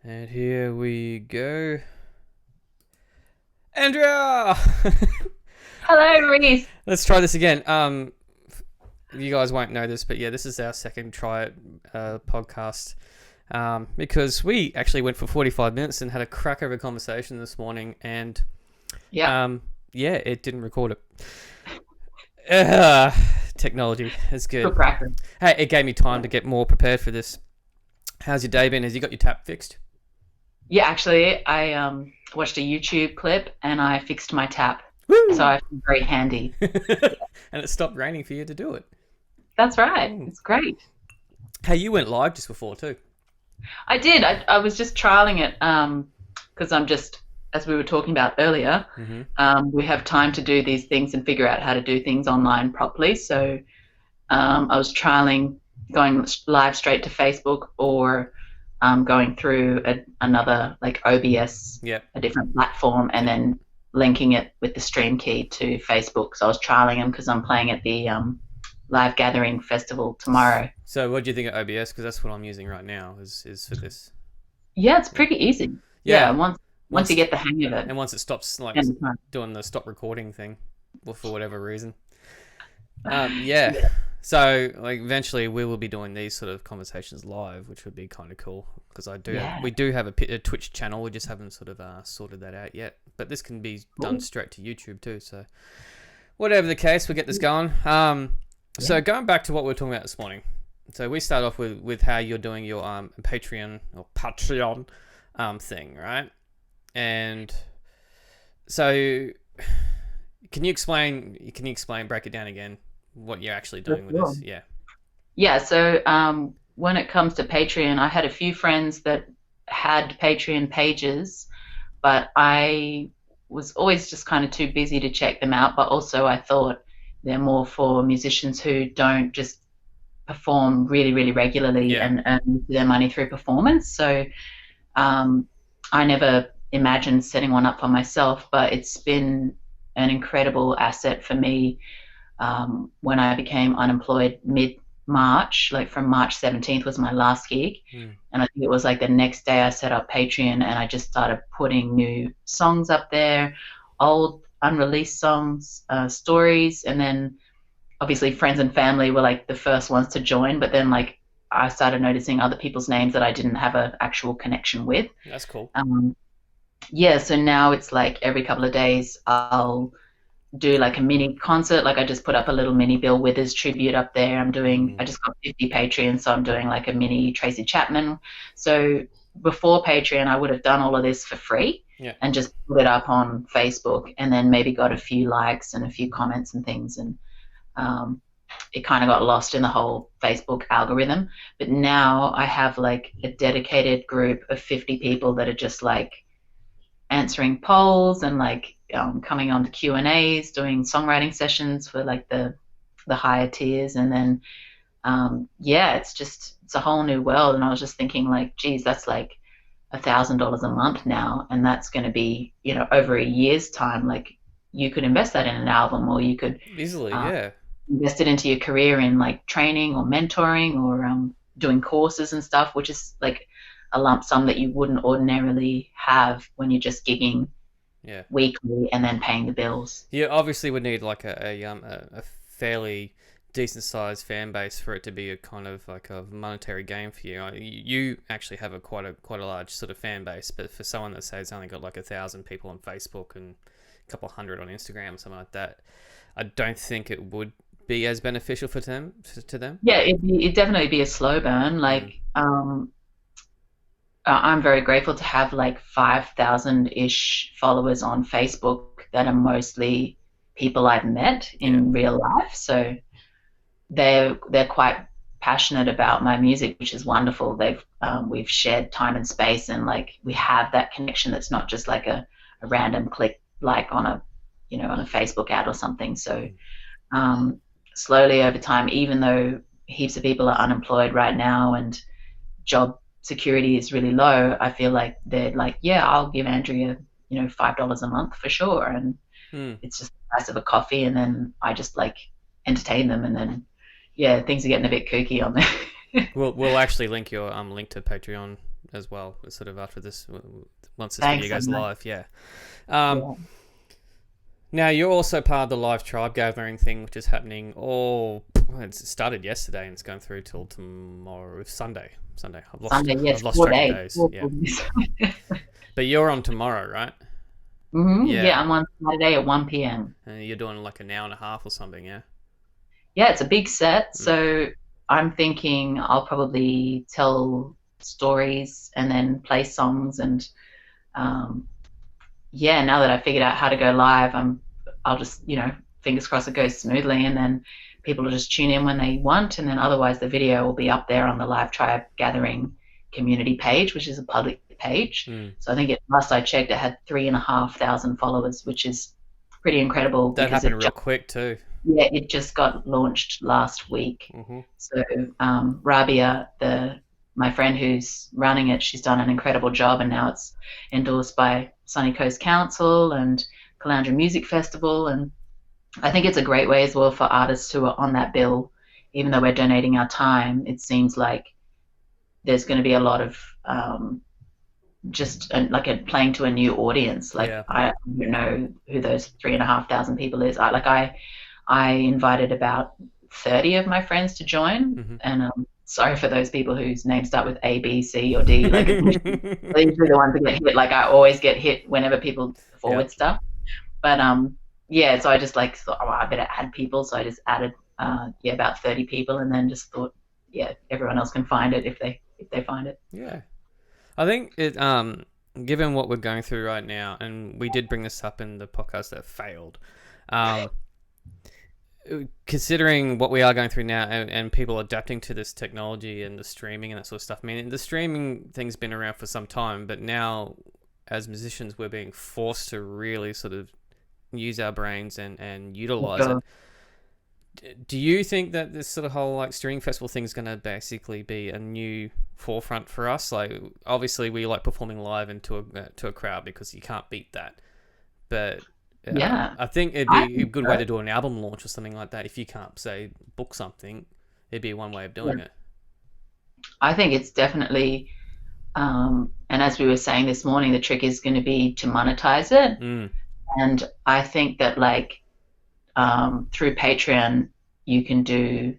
And here we go. Andrea! Hello, Reese. Let's try this again. You guys won't know this, but yeah, this is our second try it podcast. Because we actually went for 45 minutes and had a crack of a conversation this morning, and Yeah, yeah, it didn't record it. Uh, Technology is good good. practice. Hey, it gave me time to get more prepared for this. How's your day been? Has you got your tap fixed? Yeah, actually, I watched a YouTube clip and I fixed my tap, so Woo! I feel very handy. And it stopped raining for you to do it. That's right. Mm. It's great. Hey, you went live just before too. I did. I was just trialing it because I'm just, as we were talking about earlier, Mm-hmm. we have time to do these things and figure out how to do things online properly. So I was trialing going live straight to Facebook or going through another like OBS, Yep. a different platform, and Yep. then linking it with the stream key to Facebook. So I was trialing them because I'm playing at the Live Gathering Festival tomorrow. So, what do you think of OBS? Because that's what I'm using right now. Is for this. Yeah, it's Yeah. pretty easy. Yeah, Yeah. once you Once get the hang of it. and once it stops like And, doing the stop recording thing, or for whatever reason. Yeah. yeah, So, like, eventually we will be doing these sort of conversations live, which would be kind of cool. Because yeah, we do have a Twitch channel. We just haven't sort of sorted that out yet. But this can be done cool. straight to YouTube too. So, whatever the case, we'll get this going. Yeah, So going back to what we were talking about this morning. So we start off with how you're doing your Patreon thing, right? And so can you explain break it down again what you're actually for doing with sure. this? Yeah. Yeah, so when it comes to Patreon, I had a few friends that had Patreon pages, but I was always just kind of too busy to check them out. But also, I thought they're more for musicians who don't just perform really, really regularly Yeah. and earn their money through performance. So um, I never imagined setting one up for myself, but it's been an incredible asset for me when I became unemployed mid March, like from March 17th was my last gig. Mm. And I think it was like the next day I set up Patreon and I just started putting new songs up there, old unreleased songs, stories. And then obviously friends and family were like the first ones to join. But then like I started noticing other people's names that I didn't have an actual connection with. That's cool. Um, yeah, so now it's like every couple of days I'll do like a mini concert. Like I just put up a little mini Bill Withers tribute up there. I Mm. just got 50 Patreons, so I'm doing like a mini Tracy Chapman. So before Patreon, I would have done all of this for free Yeah. and just put it up on Facebook and then maybe got a few likes and a few comments and things. And um, it kind of got lost in the whole Facebook algorithm. But now I have like a dedicated group of 50 people that are just like answering polls and like coming on to Q and A's, doing songwriting sessions for like the higher tiers, and then yeah, it's a whole new world. And I was just thinking like, geez, that's like $1,000 a month now, and that's going to be over a year's time. Like you could invest that in an album, or you could Easily, uh, yeah. invest it into your career in like training or mentoring or doing courses and stuff, which is like a lump sum that you wouldn't ordinarily have when you're just gigging Yeah. weekly and then paying the bills. You obviously would need like a fairly decent sized fan base for it to be a kind of like a monetary gain for you. You actually have a quite a large sort of fan base, but for someone that says only got like 1,000 people on Facebook and a couple hundred on Instagram or something like that, I don't think it would be as beneficial for them to them. Yeah, it'd definitely be a slow burn. Mm. Like, I'm very grateful to have like 5,000-ish followers on Facebook that are mostly people I've met Yeah. in real life. So they're quite passionate about my music, which is wonderful. We've shared time and space, and like we have that connection that's not just like a random click like on a Facebook ad or something. So Mm. um, slowly over time, even though heaps of people are unemployed right now and job security is really low, I feel like they're like, yeah, I'll give Andrea, $5 a month for sure, and Mm. it's just the price of a coffee, and then I just like entertain them, and then yeah, things are getting a bit kooky on there. We'll actually link your link to Patreon as well, sort of after this, once this video Thanks so goes much. live. Yeah. Um, Yeah. Now you're also part of the live tribe gathering thing, which is happening all. It started yesterday and it's going through till tomorrow, Sunday. Sunday. I've lost. Sunday, I've yes, lost four track of days. days. Four Yeah. full days. But you're on tomorrow, right? Yeah, Yeah. I'm on Saturday at 1 p.m. And you're doing like an hour and a half or something. Yeah. Yeah, it's a big set, Mm. so I'm thinking I'll probably tell stories and then play songs and um, yeah, now that I figured out how to go live, I'll just, fingers crossed it goes smoothly and then people will just tune in when they want and then otherwise the video will be up there on the Live Tribe Gathering community page, which is a public page. Mm. So I think last I checked it had 3,500 followers, which is pretty incredible That because happened real quick too. it just got launched last week. Mm-hmm. So Rabia, my friend who's running it, she's done an incredible job, and now it's endorsed by Sunny Coast Council and Caloundra Music Festival, and I think it's a great way as well for artists who are on that bill. Even though we're donating our time, it seems like there's going to be a lot of playing to a new audience. Like Yeah. I don't know who those 3,500 people is. I invited about 30 of my friends to join, Mm-hmm. and sorry for those people whose names start with A, B, C, or D. Like they're usually the ones that get hit. Like I always get hit whenever people forward Yep. stuff. But yeah, so I just like thought, oh, I better add people. So I just added about 30 people, and then just thought, yeah, everyone else can find it if they find it. Yeah. I think it. Given what we're going through right now, and we did bring this up in the podcast that failed. Considering what we are going through now and people adapting to this technology and the streaming and that sort of stuff, I mean, the streaming thing's been around for some time, but now as musicians, we're being forced to really sort of use our brains and utilize it. Do you think that this sort of whole like streaming festival thing is going to basically be a new forefront for us? Like, obviously, we like performing live into a crowd because you can't beat that, but Yeah, I think it'd I be a think good so. way to do an album launch or something like that. If you can't, say, book something, it'd be one way of doing Yeah. it. I think it's definitely, and as we were saying this morning, the trick is going to be to monetize it. Mm. And I think that through Patreon, you can do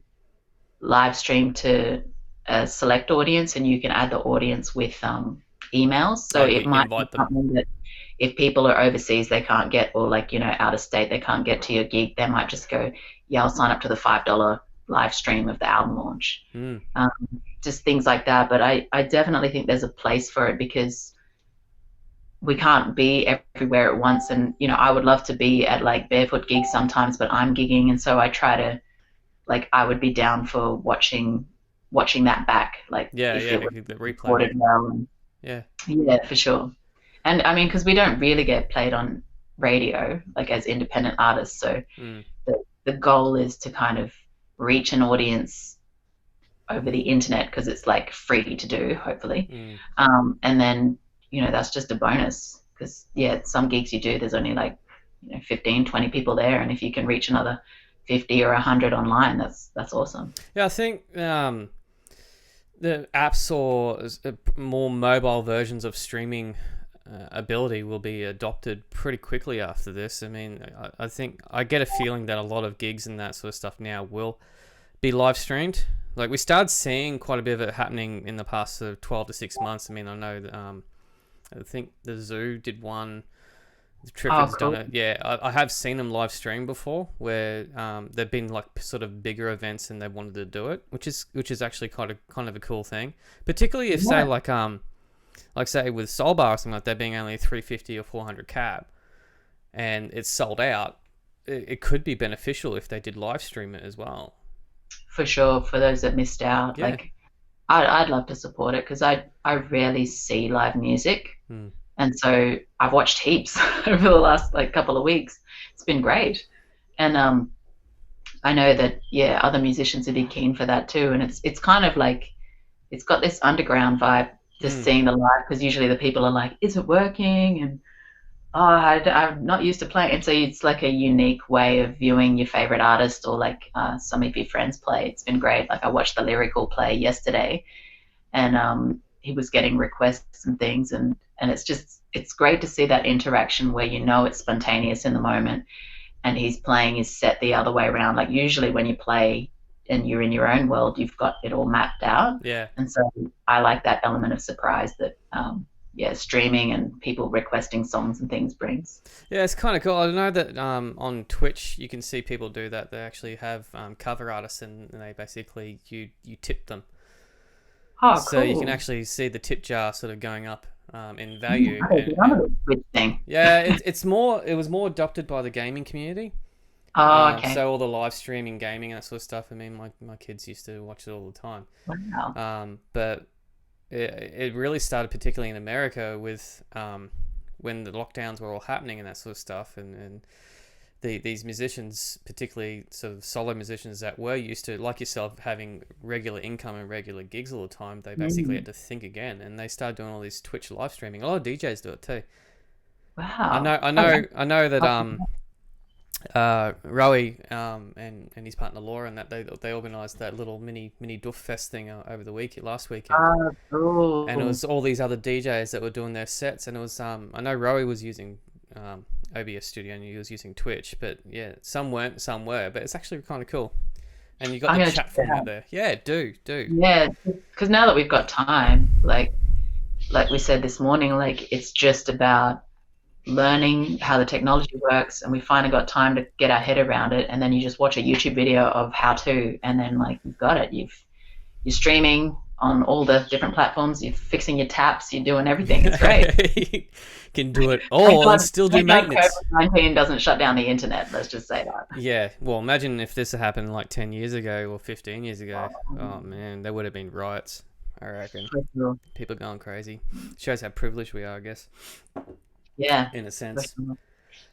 live stream to a select audience, and you can add the audience with emails. So it We might be invite them. something that if people are overseas, they can't get, or out of state, they can't get to your gig. They might just go, yeah, I'll sign up to the $5 live stream of the album launch. Mm. Just things like that. But I definitely think there's a place for it because we can't be everywhere at once. And, I would love to be at like barefoot gigs sometimes, but I'm gigging. And so I try to, I would be down for watching that back. Like Yeah, if yeah, it was the replay. recorded well. And, Yeah. yeah, for sure. And I mean, because we don't really get played on radio, like as independent artists. So Mm. the goal is to kind of reach an audience over the internet because it's like free to do, hopefully. Mm. And then, that's just a bonus because, yeah, some gigs you do, there's only 15, 20 people there. And if you can reach another 50 or 100 online, that's awesome. Yeah, I think the apps or more mobile versions of streaming ability will be adopted pretty quickly after this. I mean, I think I get a feeling that a lot of gigs and that sort of stuff now will be live streamed. Like we started seeing quite a bit of it happening in the past 12 to 6 months. I mean, I know that, I think the Zoo did one. Triffid's cool. done it. Yeah, I have seen them live stream before, where they've been like sort of bigger events and they wanted to do it, which is actually kind of a cool thing. Particularly if say say with Soul Bar or something like that being only 350 or 400 cap, and it's sold out, it could be beneficial if they did live stream it as well. For sure, for those that missed out. Yeah. I'd love to support it because I rarely see live music. Mm. And so I've watched heaps over the last couple of weeks. It's been great. And I know that, yeah, other musicians would be keen for that too. And it's kind of like, it's got this underground vibe just seeing the live because usually the people are like, is it working? And I'm not used to playing. And so it's like a unique way of viewing your favorite artist or some of your friends play. It's been great. Like I watched the Lyrical play yesterday and he was getting requests and things, and it's great to see that interaction where it's spontaneous in the moment, and he's playing his set the other way around. Like usually when you play and you're in your own world, you've got it all mapped out. Yeah. And so I like that element of surprise that streaming and people requesting songs and things brings. Yeah, it's kind of cool. I know that on Twitch you can see people do that. They actually have cover artists, and they basically you tip them. Oh, So cool. you can actually see the tip jar sort of going up in value. Yeah, it was more adopted by the gaming community. Oh, okay. So all the live streaming gaming and that sort of stuff. I mean, my kids used to watch it all the time. Wow. But it really started particularly in America with when the lockdowns were all happening and that sort of stuff, and these musicians, particularly sort of solo musicians that were used to, like yourself, having regular income and regular gigs all the time, they basically had to think again, and they started doing all this Twitch live streaming. A lot of DJs do it too. Wow. I know that Rowie and his partner Laura, and that they organised that little mini Duff Fest thing over the last weekend. Cool. And it was all these other DJs that were doing their sets, and it was I know Rowie was using OBS Studio and he was using Twitch, but yeah, some weren't, some were, but it's actually kind of cool. And you got the chat format there. Yeah, do. Yeah, because now that we've got time, like we said this morning, like it's just about learning how the technology works, and we finally got time to get our head around it, and then you just watch a YouTube video of how to, and then like you've got it. You're streaming on all the different platforms, you're fixing your taps, you're doing everything. It's great. You can do it all and still do maintenance. COVID-19 doesn't shut down the internet, let's just say that. Yeah, well, imagine if this had happened like 10 years ago or 15 years ago. Oh man, there would have been riots, I reckon. People going crazy. Shows how privileged we are, I guess. Yeah, in a sense.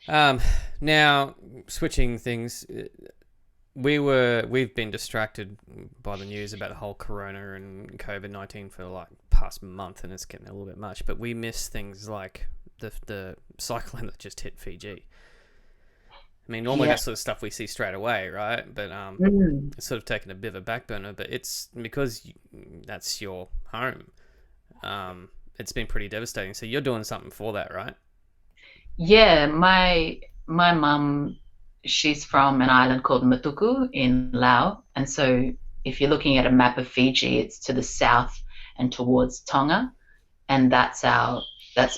Now switching things, we've been distracted by the news about the whole Corona and COVID-19 for like past month, and it's getting a little bit much. But we miss things like the cyclone that just hit Fiji. I mean, normally that sort of stuff we see straight away, right? But it's sort of taken a bit of a back burner. But it's because that's your home. It's been pretty devastating. So you're doing something for that, right? Yeah, my mum, she's from an island called Matuku in Laos, and so if you're looking at a map of Fiji, it's to the south and towards Tonga, and that's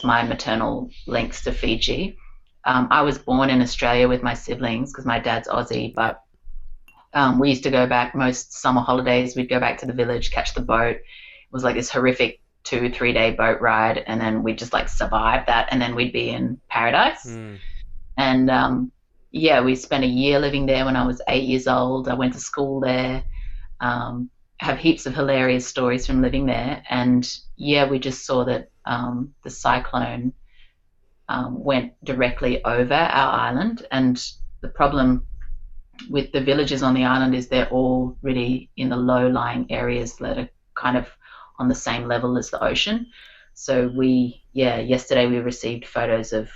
my maternal links to Fiji. I was born in Australia with my siblings because my dad's Aussie, but we used to go back most summer holidays. We'd go back to the village, catch the boat. It was like this horrific 2-3 day boat ride, and then we'd just like survive that, and then we'd be in paradise. And we spent a year living there when I was 8 years old. I went to school there. Have heaps of hilarious stories from living there, and we just saw that the cyclone went directly over our island, and the problem with the villages on the island is they're all really in the low-lying areas that are kind of on the same level as the ocean. So yesterday we received photos of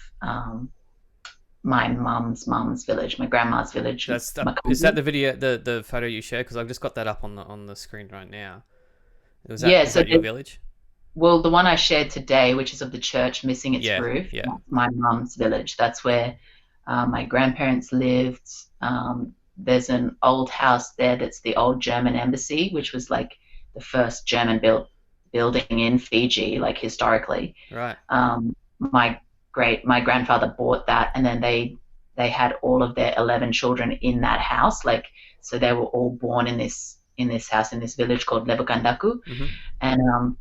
my mum's village, my grandma's village. Is that the video, the photo you shared? Because I've just got that up on the screen right now. Is that your village? Well, the one I shared today, which is of the church missing its roof, that's my mum's village. That's where my grandparents lived. There's an old house there that's the old German embassy, which was like the first German built building in Fiji, like historically. Right. My grandfather bought that, and then they had all of their 11 children in that house. Like, so they were all born in this house, in this village called Lebukandaku. Mm-hmm. And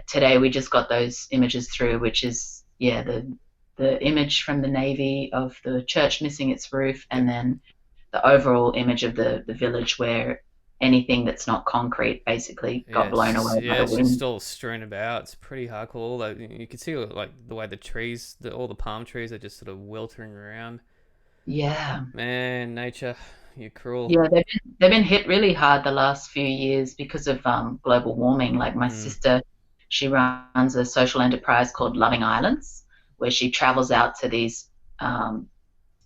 today we just got those images through, which is the image from the Navy of the church missing its roof, and then the overall image of the village where anything that's not concrete basically got blown away by the wind. It's just all strewn about. It's pretty hardcore. You can see like the way the trees, all the palm trees are just sort of weltering around. Yeah. Man, nature, you're cruel. Yeah, they've been hit really hard the last few years because of global warming. Like my sister, she runs a social enterprise called Loving Islands, where she travels out to these outer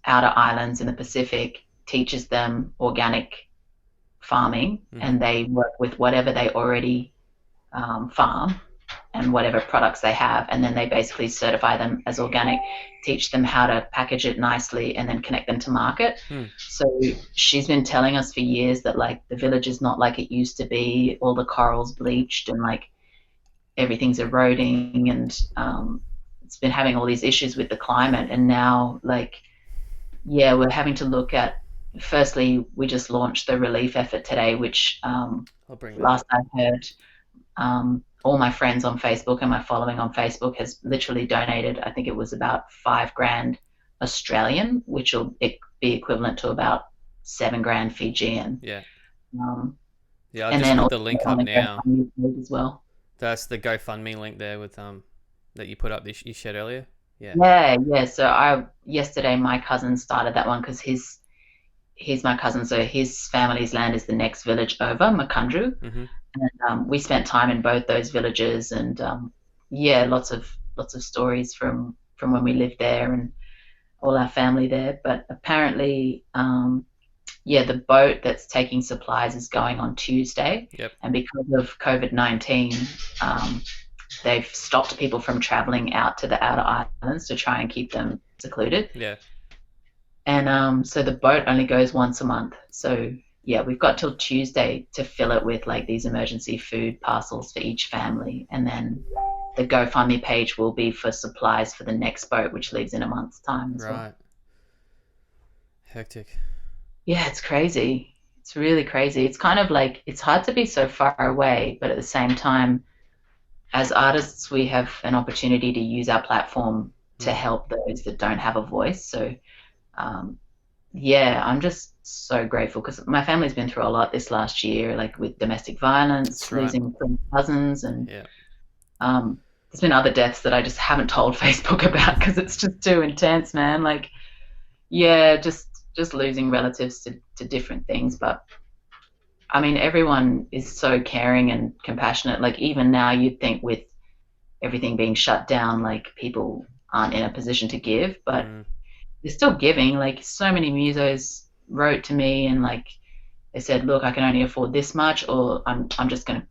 islands in the Pacific, teaches them organic farming, and they work with whatever they already farm, and whatever products they have, and then they basically certify them as organic, teach them how to package it nicely, and then connect them to market. Hmm. So she's been telling us for years that like the village is not like it used to be. All the corals bleached and like everything's eroding, and it's been having all these issues with the climate. And now, like, yeah, we're having to look at. Firstly, we just launched the relief effort today, which I'll bring that last up. I heard, all my friends on Facebook and my following on Facebook has literally donated. I think it was about 5 grand Australian, which will be equivalent to about 7 grand Fijian. Yeah. Um, Yeah, I've and just then put also the link on up the now. GoFundMe page as well. That's the GoFundMe link there with that you put up you shared earlier. Yeah. Yeah, yeah. So I yesterday my cousin started that one because he's my cousin, so his family's land is the next village over, Makandru, Mm-hmm. and we spent time in both those villages, and yeah, lots of stories from when we lived there and all our family there. But apparently, yeah, the boat that's taking supplies is going on Tuesday, Yep. and because of COVID-19, um, they've stopped people from traveling out to the outer islands to try and keep them secluded. Yeah. And so the boat only goes once a month. So yeah, we've got till Tuesday to fill it with like these emergency food parcels for each family. And then the GoFundMe page will be for supplies for the next boat, which leaves in a month's time as well. Right. Hectic. Yeah, it's crazy. It's really crazy. It's kind of like it's hard to be so far away, but at the same time, as artists, we have an opportunity to use our platform to Mm. help those that don't have a voice. So um, yeah, I'm just so grateful because my family's been through a lot this last year, like with domestic That's violence, right. losing cousins, and Yeah. um, there's been other deaths that I just haven't told Facebook about because it's just too intense, man. Like, yeah, just losing relatives to different things. But I mean, everyone is so caring and compassionate. Like, even now, you'd think with everything being shut down, like people aren't in a position to give, but Mm. they're still giving. Like, so many musos wrote to me and like they said, "Look, I can only afford this much, or I'm just gonna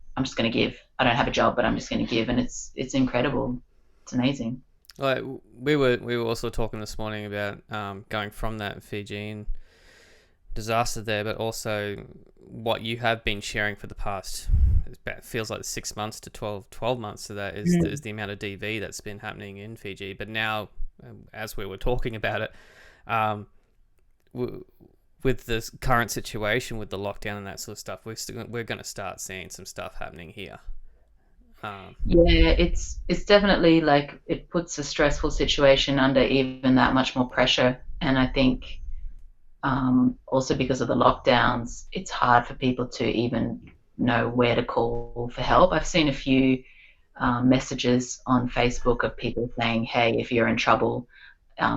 give. I don't have a job, but I'm just gonna give," and it's incredible. It's amazing. Like we were also talking this morning about going from that Fijian disaster there, but also what you have been sharing for the past. It feels like 6 months to 12 months to that is Mm. the amount of DV that's been happening in Fiji. But now, as we were talking about it, um, with this current situation with the lockdown and that sort of stuff, we're going to start seeing some stuff happening here. Um, Yeah, it's definitely like it puts a stressful situation under even that much more pressure, and I think also because of the lockdowns, it's hard for people to even know where to call for help. I've seen a few messages on Facebook of people saying, "Hey, if you're in trouble,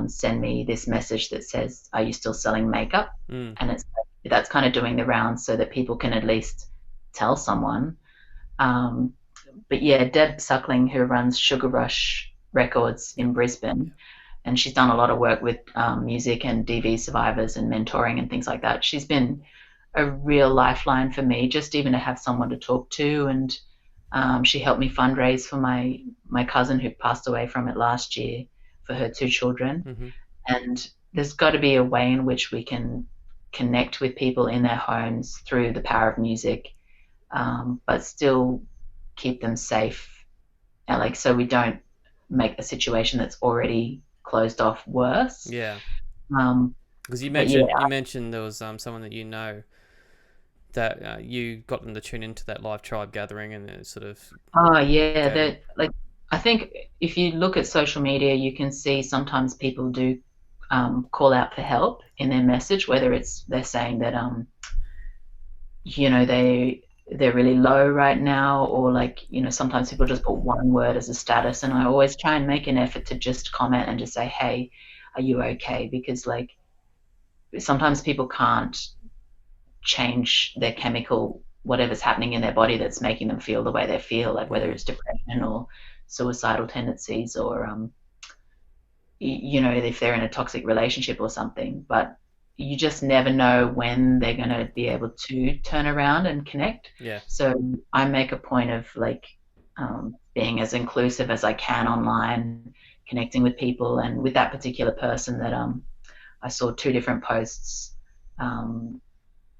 send me this message that says, 'Are you still selling makeup?'" mm, And it's that's kind of doing the rounds so that people can at least tell someone. Um, but yeah, Deb Suckling, who runs Sugar Rush Records yep. in Brisbane, and she's done a lot of work with music and DV survivors and mentoring and things like that. She's been a real lifeline for me, just even to have someone to talk to. And she helped me fundraise for my cousin who passed away from it last year for her 2 children. Mm-hmm. And there's got to be a way in which we can connect with people in their homes through the power of music, but still keep them safe. And like so we don't make a situation that's already closed off worse. Yeah, Um, because but yeah, you mentioned there was someone that you know that you got them to tune into that live tribe gathering and it sort of oh yeah, gave that like I think if you look at social media, you can see sometimes people do call out for help in their message, whether it's they're saying that you know they're really low right now, or like sometimes people just put one word as a status, and I always try and make an effort to just comment and just say, "Hey, are you okay?" Because like sometimes people can't change their chemical whatever's happening in their body that's making them feel the way they feel, like whether mm, it's depression or suicidal tendencies or if they're in a toxic relationship or something. But you just never know when they're going to be able to turn around and connect. yeah, So I make a point of like being as inclusive as I can online, connecting with people. And with that particular person that I saw two different posts. Um,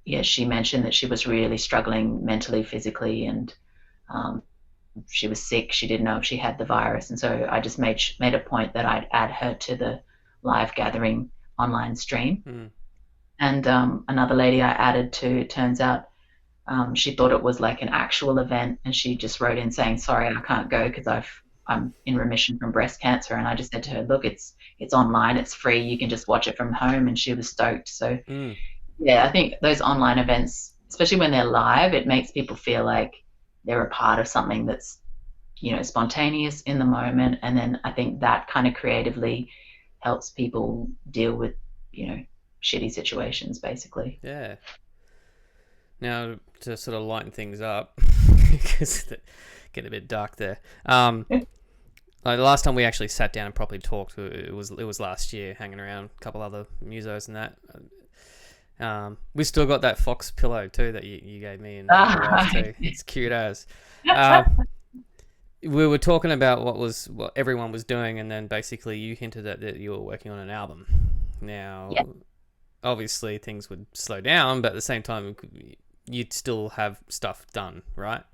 yeah, she mentioned that she was really struggling mentally, physically, and um, she was sick. She didn't know if she had the virus, and so I just made a point that I'd add her to the live gathering online stream. Mm. And another lady I added to, turns out she thought it was like an actual event, and she just wrote in saying, "Sorry, I can't go because I'm in remission from breast cancer." And I just said to her, "Look, it's online, it's free, you can just watch it from home." And she was stoked. So Mm. yeah, I think those online events, especially when they're live, it makes people feel like they're a part of something that's, spontaneous in the moment. And then I think that kind of creatively helps people deal with, shitty situations, basically. Yeah. Now, to sort of lighten things up, because get a bit dark there. Like the last time we actually sat down and properly talked, it was last year, hanging around a couple other musos and that. We still got that fox pillow too that you gave me and my wife too. It's cute as. We were talking about what everyone was doing, and then basically you hinted at that you were working on an album. Now, Yeah. obviously things would slow down, but at the same time, you'd still have stuff done, right?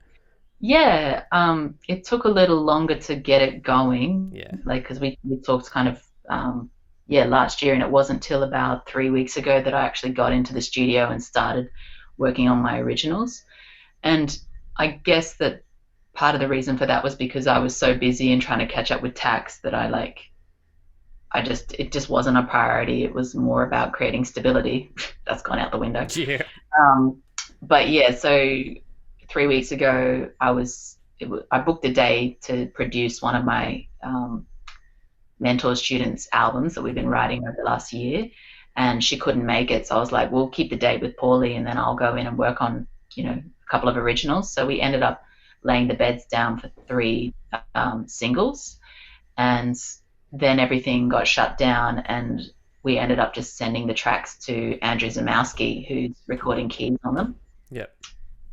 Yeah, it took a little longer to get it going, Yeah. like because we talked kind of yeah, last year, and it wasn't till about 3 weeks ago that I actually got into the studio and started working on my originals. And I guess that part of the reason for that was because I was so busy and trying to catch up with tax that it just wasn't a priority. It was more about creating stability. That's gone out the window. Yeah. But yeah, so 3 weeks ago, I booked a day to produce one of my mentor students' albums that we've been writing over the last year, and she couldn't make it. So I was like, we'll keep the date with Paulie, and then I'll go in and work on, a couple of originals. So we ended up laying the beds down for three singles, and then everything got shut down, and we ended up just sending the tracks to Andrew Zamowski, who's recording keys on them. Yep.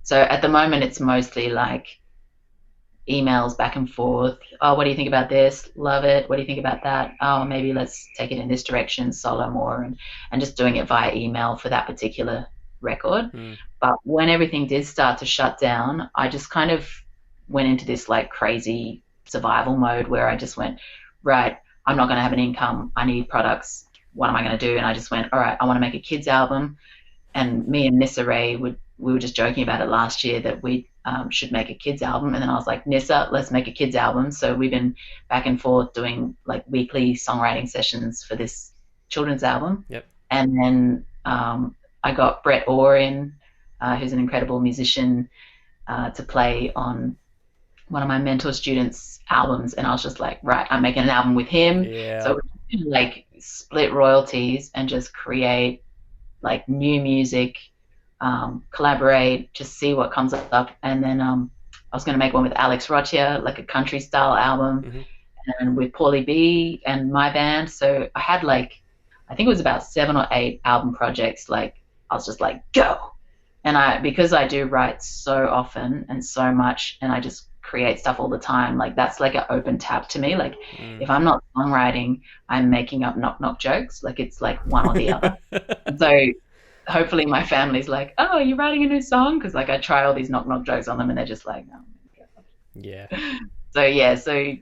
So at the moment, it's mostly like emails back and forth. Oh, what do you think about this? Love it. What do you think about that? Oh, maybe let's take it in this direction, solo more, and just doing it via email for that particular record. Mm. But when everything did start to shut down, I just kind of went into this like crazy survival mode where I just went, right, I'm not going to have an income. I need products. What am I going to do? And I just went, all right, I want to make a kids album. And me and Nissa Ray we were just joking about it last year that we should make a kids album. And then I was like, Nissa, let's make a kids album. So we've been back and forth doing like weekly songwriting sessions for this children's album. Yep. And then I got Brett Orr in, who's an incredible musician, to play on one of my mentor students' albums. And I was just like, right, I'm making an album with him. Yeah. So we like split royalties and just create like new music, collaborate, just see what comes up. And then I was going to make one with Alex Rocha, like a country style album, Mm-hmm. and with Paulie B and my band. So I had like, I think it was about 7 or 8 album projects. Like I was just like, go. And because I do write so often and so much, and I just create stuff all the time, like that's like an open tap to me. Like if I'm not songwriting, I'm making up knock knock jokes. Like it's like one or the other. So hopefully my family's like, oh, are you writing a new song? Because like I try all these knock knock jokes on them and they're just like, no. Yeah. So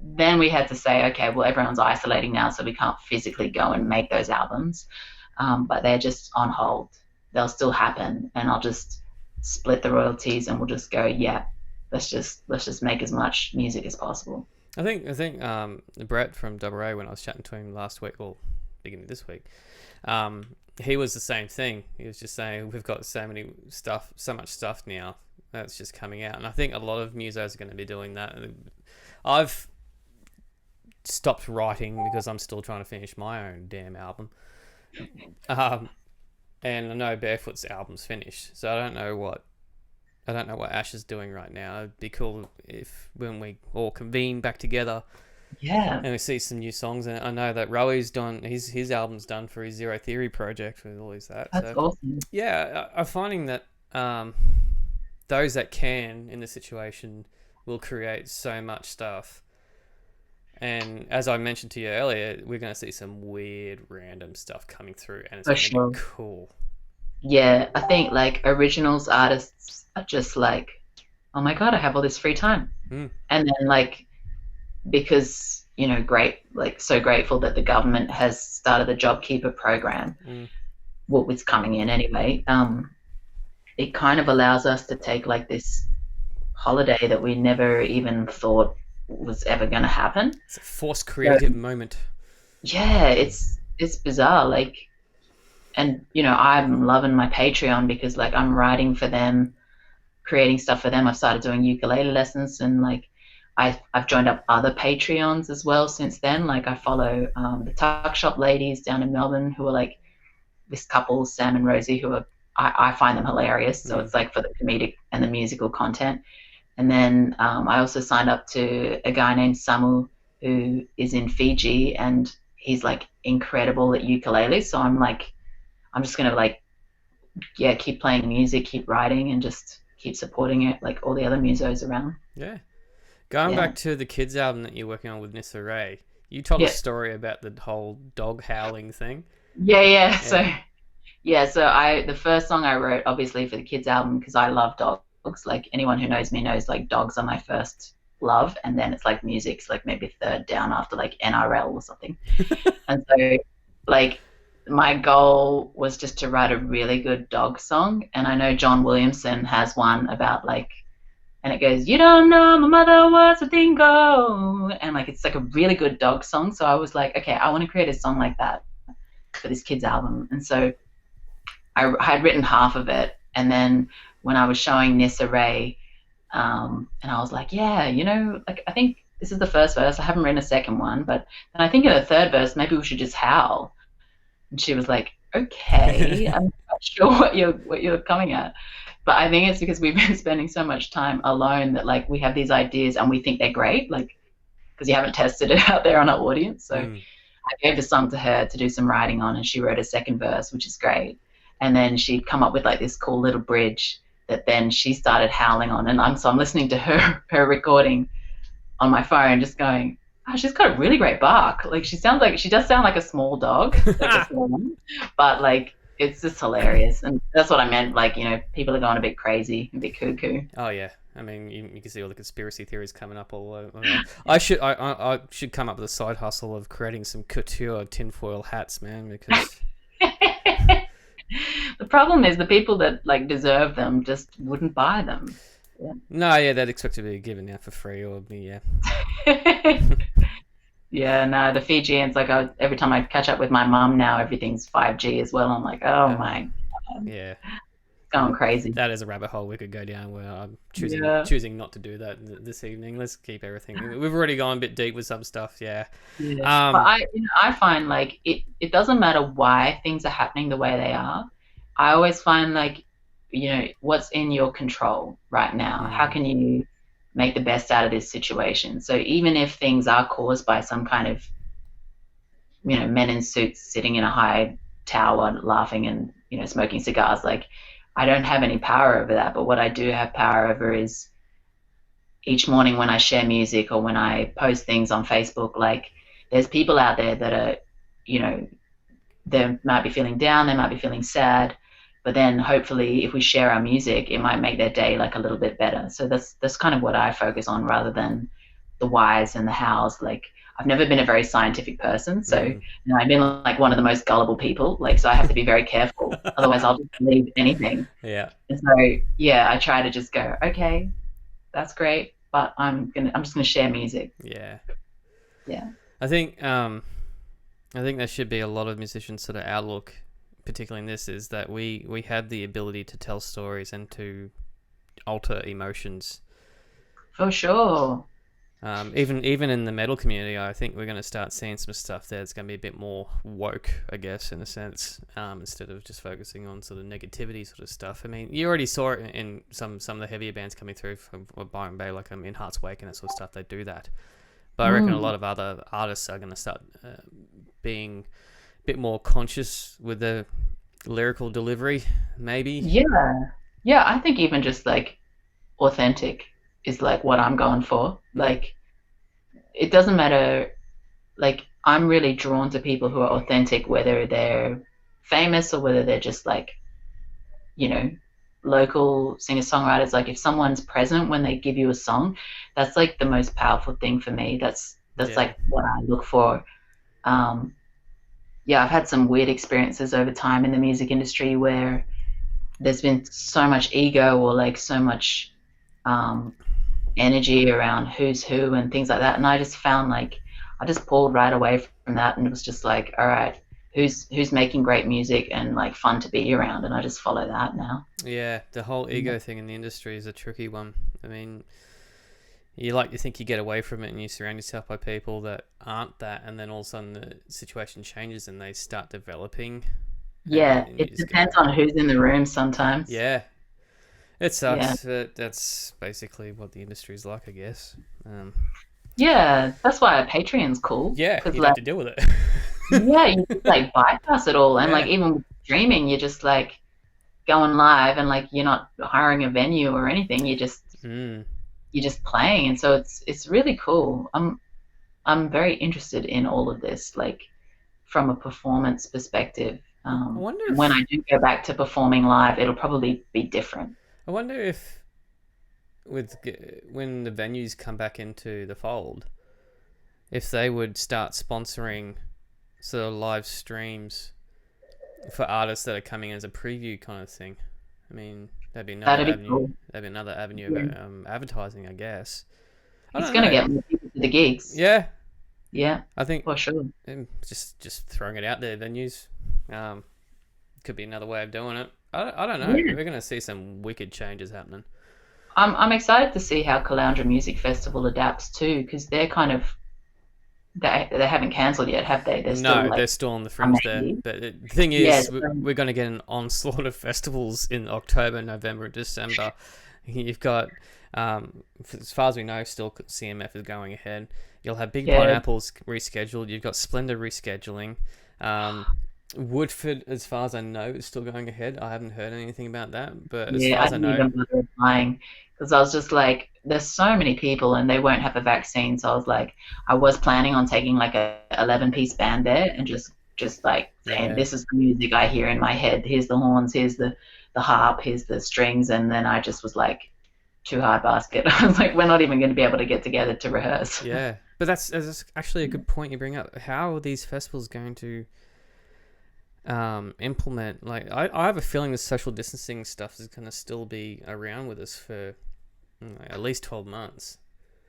then we had to say, okay, well, everyone's isolating now, so we can't physically go and make those albums, but they're just on hold. They'll still happen, and I'll just split the royalties, and we'll just go, yeah, let's just make as much music as possible. I think Brett from WA, when I was chatting to him last week, or beginning of this week, he was the same thing. He was just saying we've got so much stuff now that's just coming out, and I think a lot of musos are going to be doing that. I've stopped writing because I'm still trying to finish my own damn album. And I know Barefoot's album's finished, so I don't know what Ash is doing right now. It'd be cool if when we all convene back together, yeah, and we see some new songs. And I know that Roey's done his album's done for his Zero Theory project with all his that. That's awesome. Yeah, I'm finding that those that can in the situation will create so much stuff. And as I mentioned to you earlier, we're going to see some weird, random stuff coming through, and it's For going to be sure. cool. Yeah, I think like originals artists are just like, oh my God, I have all this free time. Mm, And then like because, great, like so grateful that the government has started the JobKeeper program, mm. what was coming in anyway. It kind of allows us to take like this holiday that we never even thought was ever going to happen. It's a forced So creative moment. yeah, it's bizarre. Like, and I'm loving my Patreon because like I'm writing for them, creating stuff for them. I've started doing ukulele lessons, and like I've joined up other Patreons as well since then. Like I follow the Tuck Shop ladies down in Melbourne who are like this couple, Sam and Rosie, who are I find them hilarious. So Mm. it's like for the comedic and the musical content. And then I also signed up to a guy named Samu who is in Fiji, and he's like incredible at ukulele. So I'm like, I'm just gonna like, yeah, keep playing music, keep writing, and just keep supporting it like all the other musos around. Yeah. Going Yeah, back to the kids album that you're working on with Nissa Ray, you told a yeah, story about the whole dog howling thing. yeah. Yeah. So I the first song I wrote obviously for the kids album because I love dogs. Like anyone who knows me knows like dogs are my first love, and then it's like music's like maybe third down after like NRL or something. And so like my goal was just to write a really good dog song, and I know John Williamson has one about like, and it goes, "You don't know my mother was a dingo," and like it's like a really good dog song. So I was like, okay, I want to create a song like that for this kids album. And so I had written half of it, and then when I was showing Nissa Ray, and I was like, yeah, like I think this is the first verse. I haven't written a second one, but then I think in the third verse maybe we should just howl. And she was like, okay, I'm not sure what you're coming at. But I think it's because we've been spending so much time alone that like we have these ideas and we think they're great, like because you haven't tested it out there on our audience. So Mm. I gave the song to her to do some writing on, and she wrote a second verse, which is great. And then she'd come up with like this cool little bridge that then she started howling on, and I'm listening to her recording on my phone, just going, oh, she's got a really great bark. Like she does sound like a small dog, like a small one, but like it's just hilarious, and that's what I meant. Like people are going a bit crazy, a bit cuckoo. Oh yeah. I mean, you can see all the conspiracy theories coming up all over. I should come up with a side hustle of creating some couture tinfoil hats, man, because The problem is the people that like deserve them just wouldn't buy them. no, yeah, they'd expect to be given out for free or yeah. Yeah. Yeah, no, the Fijians, like every time I catch up with my mum now, everything's 5G as well. I'm like, oh Uh, my God, yeah. it's going crazy. That is a rabbit hole we could go down where I'm Yeah, choosing not to do that this evening. Let's keep everything. We've already gone a bit deep with some stuff, yeah. yeah. But Um, I find like it doesn't matter why things are happening the way they are. I always find like, what's in your control right now? How mm, can you make the best out of this situation? So even if things are caused by some kind of, men in suits sitting in a high tower laughing and, smoking cigars, like I don't have any power over that. But what I do have power over is each morning when I share music or when I post things on Facebook, like there's people out there that are, you know, they might be feeling down, they might be feeling sad, but then hopefully if we share our music, it might make their day like a little bit better. So that's kind of what I focus on rather than the whys and the hows. Like I've never been a very scientific person, so mm, I've been like one of the most gullible people. Like so, I have to be very careful, otherwise I'll just believe anything. yeah, And so yeah, I try to just go, okay, that's great, but I'm just gonna share music. yeah. Yeah, I think there should be a lot of musicians' sort of outlook, particularly in this, is that we have the ability to tell stories and to alter emotions. for sure. Even in the metal community, I think we're going to start seeing some stuff there that's going to be a bit more woke, I guess, in a sense, instead of just focusing on sort of negativity sort of stuff. I mean, you already saw it in some of the heavier bands coming through from Byron Bay, like in Heart's Wake and that sort of stuff. They do that, but I reckon a Mm. lot of other artists are going to start being a bit more conscious with the lyrical delivery, maybe. Yeah, yeah. I think even just like authentic. is like what I'm going for. Mm. Like it doesn't matter. Like I'm really drawn to people who are authentic, whether they're famous or whether they're just like, you know, local singer-songwriters. Like if someone's present when they give you a song, that's like the most powerful thing for me. That's Yeah. like what I look for. Um, yeah, I've had some weird experiences over time in the music industry where there's been so much ego or like so much um, energy around who's who and things like that. And I just found like I just pulled right away from that and it was just like, all right, who's making great music and like fun to be around, and I just follow that now. Yeah, the whole Yeah. ego thing in the industry is a tricky one. I mean, you like to think you get away from it and you surround yourself by people that aren't that, and then all of a sudden the situation changes and they start developing, Yeah, and you it just go, depends on who's in the room sometimes. yeah, it Yeah. sucks, but that's basically what the industry's like, I guess. Um, Yeah, that's why Patreon's cool. yeah, Because you don't like have to deal with it. yeah, you just like bypass it all, and like Yeah. even with streaming, you're just like going live, and like you're not hiring a venue or anything. Mm. You're just playing, and so it's really cool. I'm very interested in all of this, like from a performance perspective. I wonder And when if I do go back to performing live, it'll probably be different. I wonder if with when the venues come back into the fold, if they would start sponsoring sort of live streams for artists that are coming as a preview kind of thing. I mean, that'd be another That'd be avenue. cool. That'd be another avenue Yeah. of advertising, I guess. I It's don't gonna know. get more people to the gigs. Yeah, Yeah, I think for sure. just throwing it out there, venues um, could be another way of doing it. I don't know. Yeah. We're gonna see some wicked changes happening. I'm excited to see how Caloundra Music Festival adapts too, because they're kind of they haven't cancelled yet, have they? They're still No, like they're still on the fringe there. maybe. But the thing Yeah, is, we're going to get an onslaught of festivals in October, November, and December. You've got, as far as we know, still CMF is going ahead. You'll have Big yeah, Pineapples rescheduled. You've got Splendor rescheduling. Um, Woodford, as far as I know, is still going ahead. I haven't heard anything about that, but as yeah. far I as I didn't know, even bother applying because I was just like, there's so many people and they won't have a vaccine. So I was like, I was planning on taking like a 11-piece band there and just like saying, yeah, this is the music I hear in my head. Here's the horns. Here's the harp. Here's the strings. And then I just was like, too hard basket. I was like, we're not even going to be able to get together to rehearse. yeah. But that's actually a good point you bring up. How are these festivals going to implement, like I have a feeling the social distancing stuff is going to still be around with us for at least 12 months,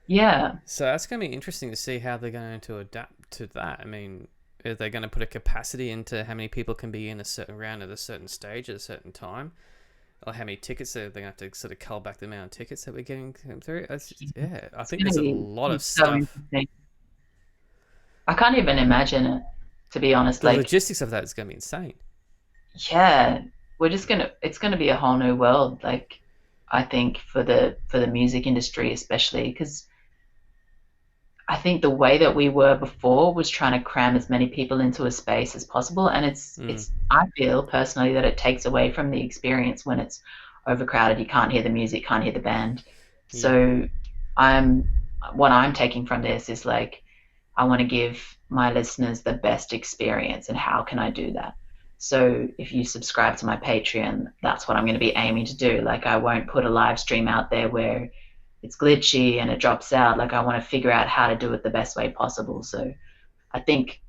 Yeah. so that's going to be interesting to see how they're going to adapt to that. I mean, are they going to put a capacity into how many people can be in a certain round at a certain stage at a certain time, or how many tickets they're going to have to sort of cull back the amount of tickets that we're getting through? Yeah, I It's think going there's to a be lot of so stuff. interesting. I can't even imagine it, to be honest. The Like, logistics of that is going to be insane. yeah, it's gonna be a whole new world. Like, I think for the music industry especially, because I think the way that we were before was trying to cram as many people into a space as possible, and Mm, it's I feel personally that it takes away from the experience when it's overcrowded. You can't hear the music, can't hear the band. yep. So I'm what I'm taking from this is like I want to give my listeners the best experience, and how can I do that? So if you subscribe to my Patreon, that's what I'm going to be aiming to do. Like I won't put a live stream out there where it's glitchy and it drops out. Like I want to figure out how to do it the best way possible. So I think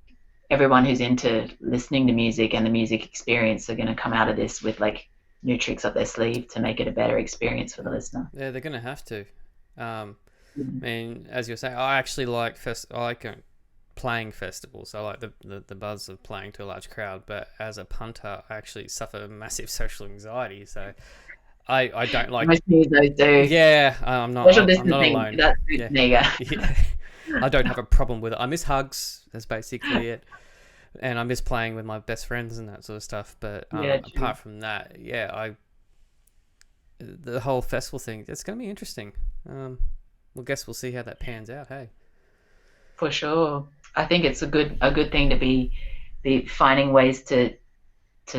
everyone who's into listening to music and the music experience are going to come out of this with like new tricks up their sleeve to make it a better experience for the listener. Yeah, they're going to have to. Mm. I mean, as you're saying, I actually like I like playing festivals. I like the buzz of playing to a large crowd. But as a punter, I actually suffer massive social anxiety. So I don't like. Most musos do. Yeah, Social I'm not distancing, alone. that suits Yeah, me. Yeah. yeah. I don't have a problem with it. I miss hugs. That's basically it. And I miss playing with my best friends and that sort of stuff. But Yeah, true. apart from that, yeah, the whole festival thing, it's going to be interesting. Well, guess we'll see how that pans out. Hey. For sure. I think it's a good thing to be finding ways to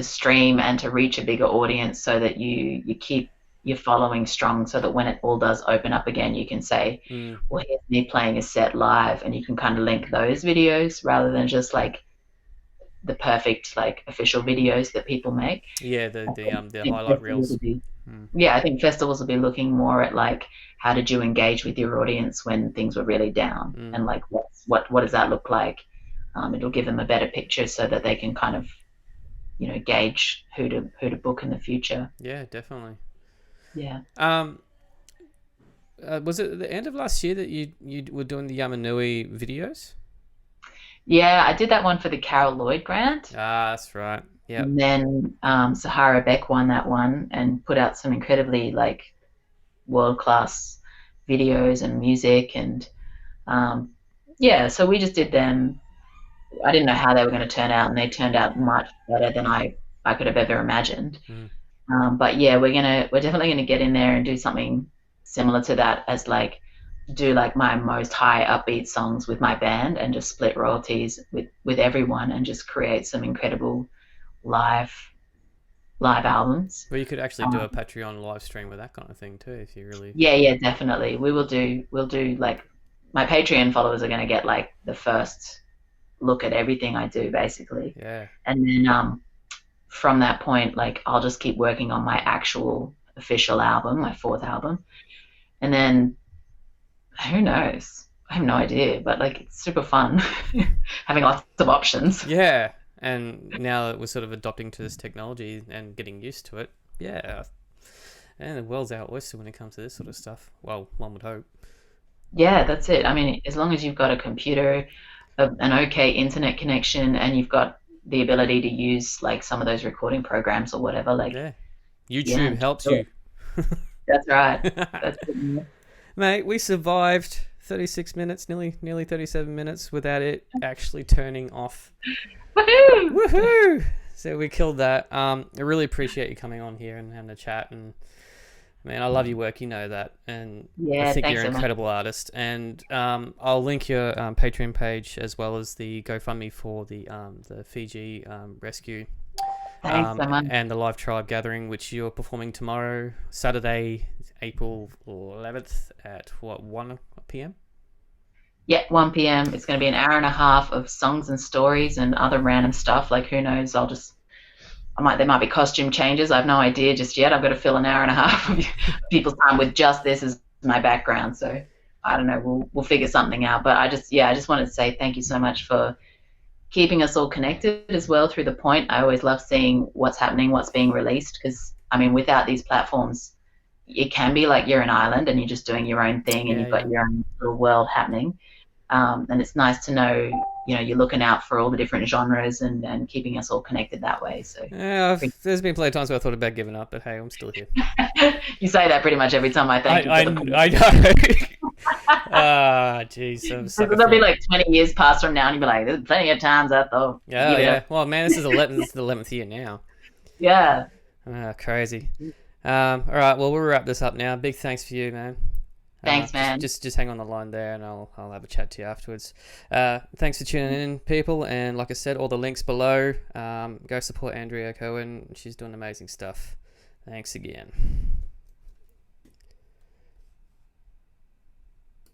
stream and to reach a bigger audience so that you keep your following strong, so that when it all does open up again, you can say, Mm. well, here's me playing a set live, and you can kind of link those videos rather than just like the perfect like official videos that people make. Yeah, I the think highlight festivals will reels. be, Mm. yeah, I think festivals will be looking more at like how did you engage with your audience when things were really down, Mm. and like what does that look like? It'll give them a better picture so that they can kind of gauge who to book in the future. Yeah, definitely. Yeah. Um, was it at the end of last year that you were doing the Yamanui videos? Yeah, I did that one for the Carol Lloyd grant. Ah, that's right. Yep. And then Sahara Beck won that one and put out some incredibly like world class videos and music and um, yeah, so we just did them. I didn't know how they were going to turn out, and they turned out much better than I could have ever imagined. Mm. But yeah, we're definitely gonna get in there and do something similar to that, as like do like my most high upbeat songs with my band and just split royalties with everyone and just create some incredible live live albums. Well, you could actually do Um, a Patreon live stream with that kind of thing too, if you really. yeah, definitely. We'll do like my Patreon followers are gonna get like the first look at everything I do basically. Yeah. And then from that point, like I'll just keep working on my actual official album, my fourth album. And then who knows? I have no idea, but like it's super fun having lots of options. Yeah. And now that we're sort of adopting to this technology and getting used to it, yeah. And the world's our oyster when it comes to this sort of stuff. Well, one would hope. Yeah, that's it. I mean, as long as you've got a computer, an okay internet connection, and you've got the ability to use like some of those recording programs or whatever, like Yeah. yeah, YouTube just helps do you. it. That's right. That's it. Mate, we survived 36 minutes, nearly 37 minutes without it actually turning off. Woohoo! Woohoo! So we killed that. I really appreciate you coming on here and having a chat. And man, I love your work. You know that, and I Yeah, think thanks you're an so much. incredible artist. And I'll link your Patreon page as well as the GoFundMe for the Fiji rescue Thanks so much. and the live tribe gathering, which you're performing tomorrow, Saturday, April 11th at what 1 p.m. Yeah, 1 p.m. It's going to be an hour and a half of songs and stories and other random stuff. Like, who knows? There might be costume changes. I have no idea just yet. I've got to fill an hour and a half of people's time with just this as my background. So I don't know. We'll figure something out. But I just wanted to say thank you so much for keeping us all connected as well through the point. I always love seeing what's happening, what's being released, because I mean, without these platforms, it can be like you're an island and you're just doing your own thing and Yeah, you've got yeah. your own little world happening. And it's nice to know, you're looking out for all the different genres and keeping us all connected that way. So Yeah, there's been plenty of times where I thought about giving up, but hey, I'm still here. you say that pretty much every time I thank you for the I know. Ah, jeez, I'm sucker There'll for be it. like 20 years past from now and you'll be like, there's plenty of times I thought, Yeah, give it yeah. up. Well, man, this is the 11th year now. Yeah. Ah, crazy. All right, well, we'll wrap this up now. Big thanks for you, man. Thanks, man. Just hang on the line there, and I'll have a chat to you afterwards. Thanks for tuning in, people, and like I said, all the links below. Go support Andrea Kirwin. She's doing amazing stuff. Thanks again.